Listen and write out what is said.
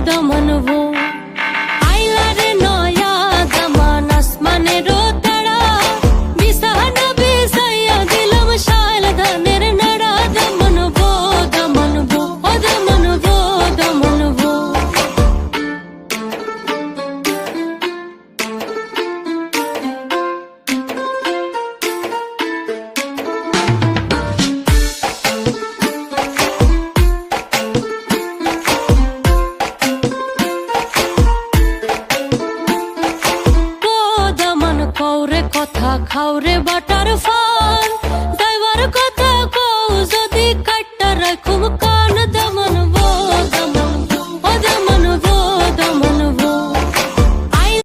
দমন ভো আইলারে নয়া দমান আসমানেরও তারা বিছানা বিছাইয়া দিলাম শাল ধানের নাড়া দমন ভো দমন ভো ও দমন ভো দমন ভো কৌরে কথা খাওরে বাটার ফান